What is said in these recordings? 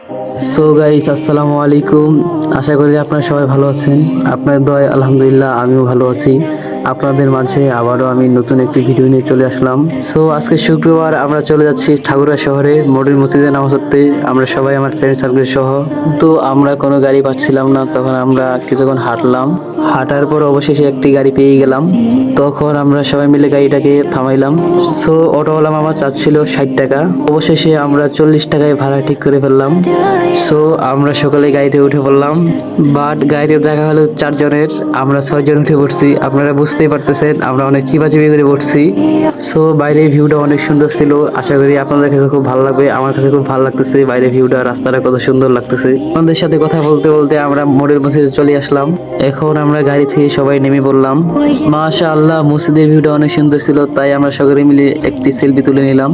So guys, আসসালামু আলাইকুম। আশা করি আপনারা সবাই ভালো আছেন। আপনাদের দয়ায় আলহামদুলিল্লাহ আমিও ভালো আছি। আপনাদের মাঝে আবারও আমি নতুন একটি ভিডিও নিয়ে চলে আসলাম। সো আজকে শুক্রবার আমরা চলে যাচ্ছি ঠাকুরা শহরে মডেল মসজিদে নামাজ পড়তে। আমরা সবাই আমার ফ্রেন্ড সার্কেল সহ। তো আমরা কোনো গাড়ি পাচ্ছিলাম না, তখন আমরা কিছুক্ষণ হাঁটলাম। হাঁটার পর অবশেষে একটি গাড়ি পেয়ে গেলাম। তখন আমরা সবাই মিলে গাড়িটাকে থামাইলাম। সো অটোওয়ালা মামা চাচ্ছিল 60 টাকা। অবশেষে আমরা 40 টাকায় ভাড়া ঠিক করে ফেললাম। সো আমরা সকালে গাড়িতে উঠে পড়লাম, বাট গাড়িতে জায়গা হলো 4 জনের, আমরা 6 জন উঠে পড়ছি। আপনারা বুঝতেই পারতেছেন আমরা অনেক চিপাচিপি করে পড়ছি। সো বাইরের ভিউটা অনেক সুন্দর ছিল। আশা করি আপনাদের কাছে খুব ভালো লাগবে। আমার কাছে খুব ভালো লাগতেছে বাইরের ভিউটা, রাস্তাটা কত সুন্দর লাগতেছে। আপনাদের সাথে কথা বলতে বলতে আমরা মডেল মসজিদে চলে আসলাম। এখন আমরা গাড়ি থেকে সবাই নেমে পড়লাম। মাশাআল্লাহ, মসজিদের ভিউটা অনেক সুন্দর ছিল, তাই আমরা সকলে মিলে একটি সেলফি তুলে নিলাম।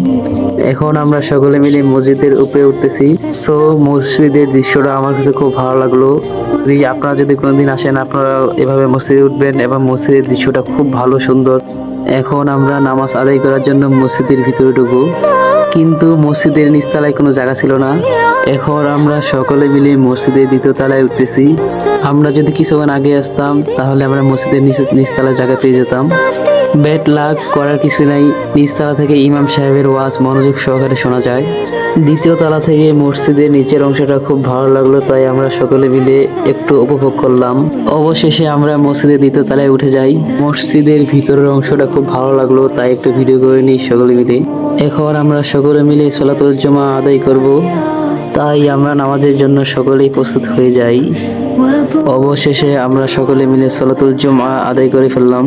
এখন আমরা সকলে মিলে মসজিদের উপরে উঠতেছি। সো মসজিদের দৃশ্যটা আমার কাছে খুব ভালো লাগলো। আপনারা যদি কোনোদিন আসেন, আপনারা এভাবে মসজিদে উঠবেন এবং মসজিদের দৃশ্যটা খুব ভালো, সুন্দর। এখন আমরা নামাজ আদায় করার জন্য মসজিদের ভিতরে ঢুকবো, কিন্তু মসজিদের নিচতলায় কোনো জায়গা ছিল না। এখন আমরা সকলে মিলে মসজিদের দ্বিতীয় তলায় উঠতেছি। আমরা যদি কিছুক্ষণ আগে আসতাম তাহলে আমরা মসজিদের নিচতলায় জায়গা পেয়ে যেতাম। ব্যাড লাক করার কিছু নাই, নিচতলা থেকে ইমাম সাহেবের ওয়াজ মনোযোগ সহকারে শোনা যায়। দ্বিতীয় তলা থেকে মসজিদের নিচের অংশটা খুব ভালো লাগলো, তাই আমরা সকলে মিলে একটু উপভোগ করলাম। অবশেষে আমরা মসজিদের দ্বিতীয় তলায় উঠে যাই। মসজিদের ভিতরের অংশটা খুব ভালো লাগলো, তাই একটু ভিডিও করে নিই সকলে মিলে। এখন আমরা সকলে মিলে সলাতুল জুমা আদায় করব, তাই আমরা নামাজের জন্য সকলেই প্রস্তুত হয়ে যাই। অবশেষে আমরা সকলে মিলে সলাতুল জুমা আদায় করে ফেললাম।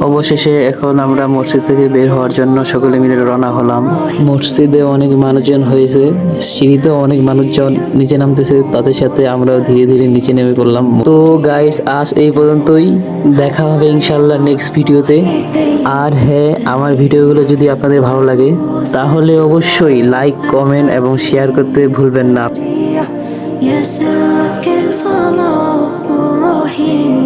অবশেষে এখন আমরা মসজিদ থেকে বের হওয়ার জন্য সকলে মিলে রওনা হলাম। মসজিদে অনেক মানুষজন হয়েছে, সিঁড়িতে অনেক মানুষজন নিচে নামতেছে, তাদের সাথে আমরাও ধীরে ধীরে নিচে নেমে পড়লাম। তো গাইস, আজ এই পর্যন্তই। দেখা হবে ইনশাল্লাহ নেক্সট ভিডিওতে। আর হ্যাঁ, আমার ভিডিওগুলো যদি আপনাদের ভালো লাগে তাহলে অবশ্যই লাইক, কমেন্ট এবং শেয়ার করতে ভুলবেন না। Yes, I can follow Rohini.